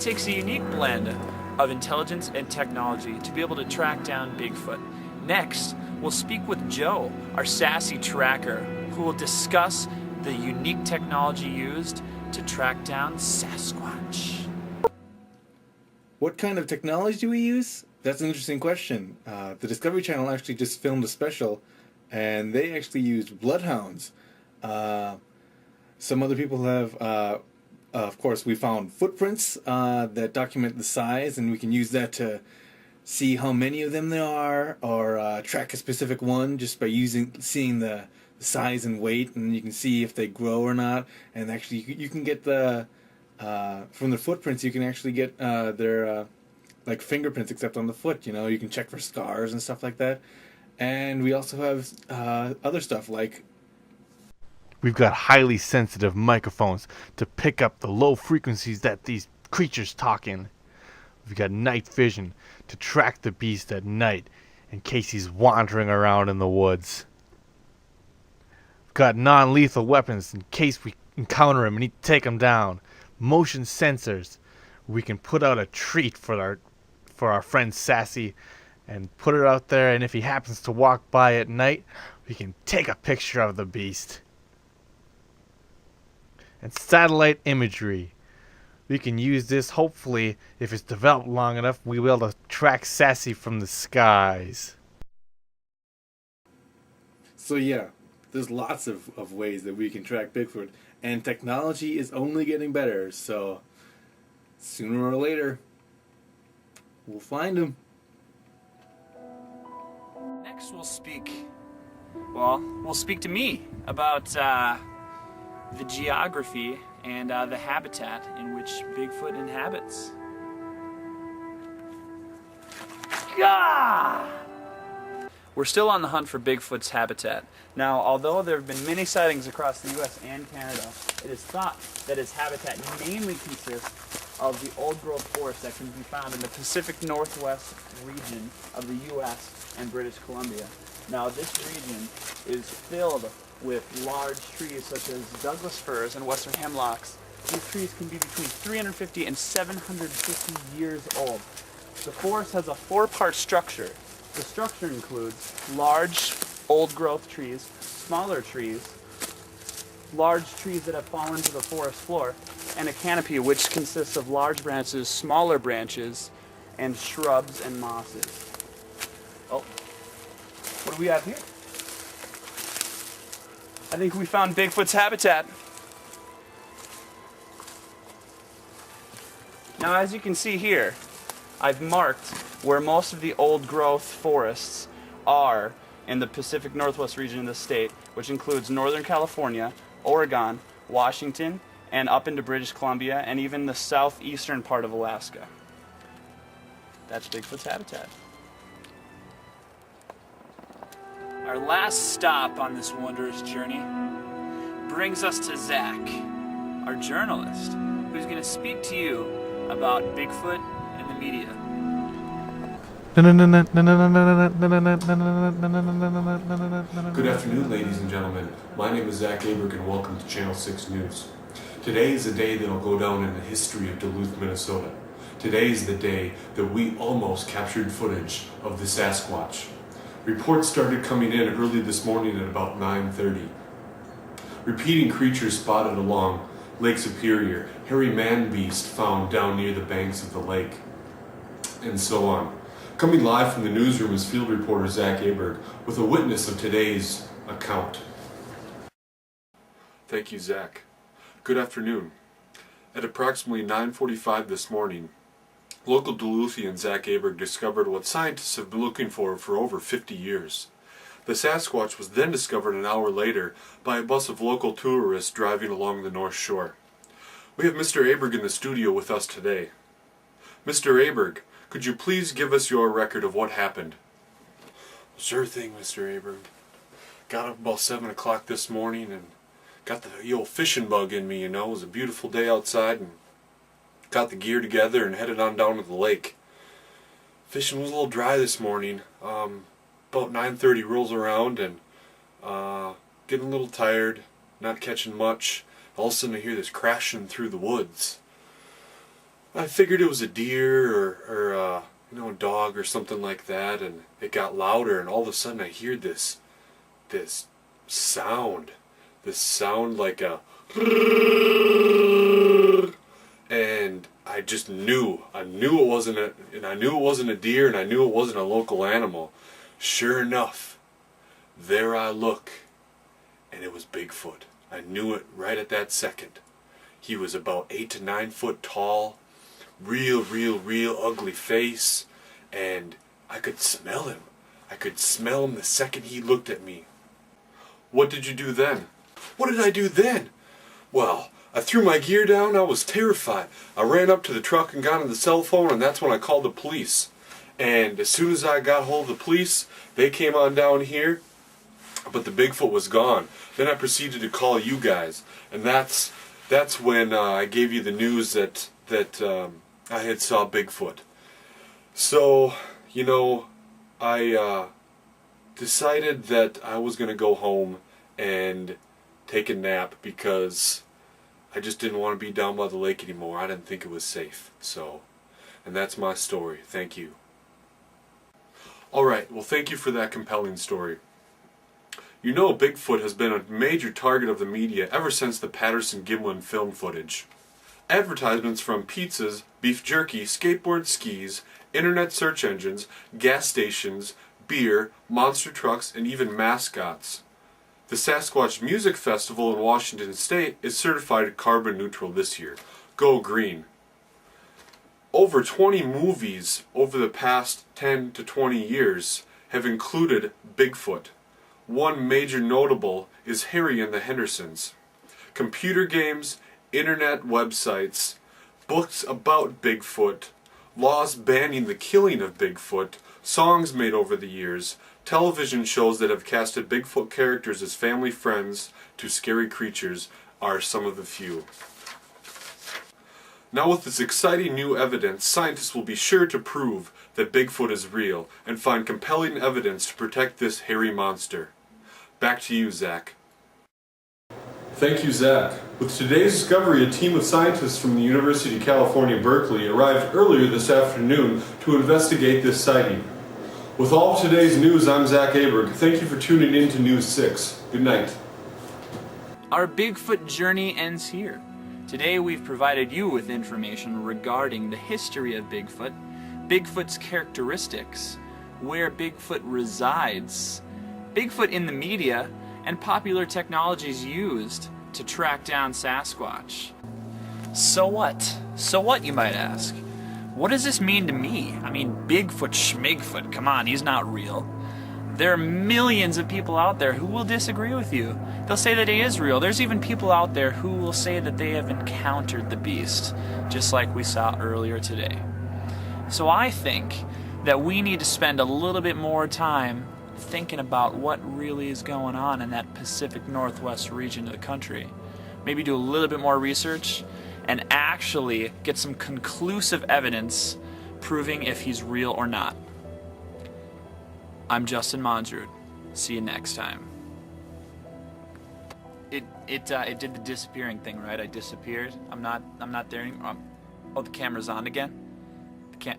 It takes a unique blend of intelligence and technology to be able to track down Bigfoot. Next, we'll speak with Joe, our sassy tracker, who will discuss the unique technology used to track down Sasquatch. What kind of technology do we use? That's an interesting question. The Discovery Channel actually just filmed a special, and they actually used bloodhounds. Some other people have, of course, we found footprints that document the size, and we can use that to see how many of them there are, or track a specific one just by seeing the size and weight, and you can see if they grow or not. And actually, you can get from the footprints, you can actually get their like fingerprints, except on the foot. You know, you can check for scars and stuff like that. And we also have other stuff like we've got highly sensitive microphones to pick up the low frequencies that these creatures talk in. We've got night vision to track the beast at night in case he's wandering around in the woods. We've got non-lethal weapons in case we encounter him and need to take him down. Motion sensors. We can put out a treat for our friend Sassy and put it out there, and if he happens to walk by at night, we can take a picture of the beast. And satellite imagery. We can use this, hopefully, if it's developed long enough, we'll be able to track Sassy from the skies. So yeah, there's lots of ways that we can track Bigfoot, and technology is only getting better, so sooner or later, we'll find him. Next we'll speak to me about the geography and the habitat in which Bigfoot inhabits. Gah! We're still on the hunt for Bigfoot's habitat. Now, although there have been many sightings across the U.S. and Canada, it is thought that its habitat mainly consists of the old-growth forest that can be found in the Pacific Northwest region of the U.S. and British Columbia. Now, this region is filled with large trees such as Douglas firs and western hemlocks. These trees can be between 350 and 750 years old. The forest has a four-part structure. The structure includes large old-growth trees, smaller trees, large trees that have fallen to the forest floor, and a canopy which consists of large branches, smaller branches, and shrubs and mosses. Oh, what do we have here? I think we found Bigfoot's habitat. Now, as you can see here, I've marked where most of the old-growth forests are in the Pacific Northwest region of the state, which includes Northern California, Oregon, Washington, and up into British Columbia, and even the southeastern part of Alaska. That's Bigfoot's habitat. Our last stop on this wondrous journey brings us to Zach, our journalist, who's going to speak to you about Bigfoot and the media. Good afternoon, ladies and gentlemen. My name is Zach Aberg, and welcome to Channel 6 News. Today is a day that will go down in the history of Duluth, Minnesota. Today is the day that we almost captured footage of the Sasquatch. Reports started coming in early this morning at about 9:30. Repeating creatures spotted along Lake Superior, hairy man-beast found down near the banks of the lake, and so on. Coming live from the newsroom is field reporter Zach Aberg with a witness of today's account. Thank you, Zach. Good afternoon. At approximately 9:45 this morning, local Duluthian Zach Aberg discovered what scientists have been looking for over 50 years. The Sasquatch was then discovered an hour later by a bus of local tourists driving along the North Shore. We have Mr. Aberg in the studio with us today. Mr. Aberg, could you please give us your record of what happened? Sure thing, Mr. Aberg. Got up about 7 o'clock this morning and got the old fishing bug in me, you know. It was a beautiful day outside and got the gear together and headed on down to the lake. Fishing was a little dry this morning. About 9:30 rolls around and getting a little tired, not catching much. All of a sudden I hear this crashing through the woods. I figured it was a deer or a dog or something like that, and it got louder, and all of a sudden I hear this sound. This sound like a... And I just knew. I knew it wasn't a deer, and I knew it wasn't a local animal. Sure enough, there I look, and it was Bigfoot. I knew it right at that second. He was about 8 to 9 foot tall, real ugly face, and I could smell him. I could smell him the second he looked at me. What did you do then? What did I do then? Well, I threw my gear down. I was terrified. I ran up to the truck and got on the cell phone, and that's when I called the police. And as soon as I got hold of the police, they came on down here, but the Bigfoot was gone. Then I proceeded to call you guys, and that's when I gave you the news that I had saw Bigfoot. So, I decided that I was going to go home and take a nap because I just didn't want to be down by the lake anymore. I didn't think it was safe. So, and that's my story. Thank you. Alright, well, thank you for that compelling story. Bigfoot has been a major target of the media ever since the Patterson-Gimlin film footage. Advertisements from pizzas, beef jerky, skateboard skis, internet search engines, gas stations, beer, monster trucks, and even mascots. The Sasquatch Music Festival in Washington State is certified carbon neutral this year. Go green. Over 20 movies over the past 10 to 20 years have included Bigfoot. One major notable is Harry and the Hendersons. Computer games, internet websites, books about Bigfoot, laws banning the killing of Bigfoot, songs made over the years, television shows that have casted Bigfoot characters as family friends to scary creatures are some of the few. Now with this exciting new evidence, scientists will be sure to prove that Bigfoot is real and find compelling evidence to protect this hairy monster. Back to you, Zach. Thank you, Zach. With today's discovery, a team of scientists from the University of California, Berkeley arrived earlier this afternoon to investigate this sighting. With all of today's news, I'm Zach Aberg. Thank you for tuning in to News 6. Good night. Our Bigfoot journey ends here. Today we've provided you with information regarding the history of Bigfoot, Bigfoot's characteristics, where Bigfoot resides, Bigfoot in the media, and popular technologies used to track down Sasquatch. So what? So what, you might ask? What does this mean to me? I mean, Bigfoot schmigfoot, come on, he's not real. There are millions of people out there who will disagree with you. They'll say that he is real. There's even people out there who will say that they have encountered the beast, just like we saw earlier today. So I think that we need to spend a little bit more time thinking about what really is going on in that Pacific Northwest region of the country. Maybe do a little bit more research and actually get some conclusive evidence proving if he's real or not. I'm Justin Monsrud. See you next time. It did the disappearing thing, right? I disappeared. I'm not there anymore. Oh, the camera's on again. Okay.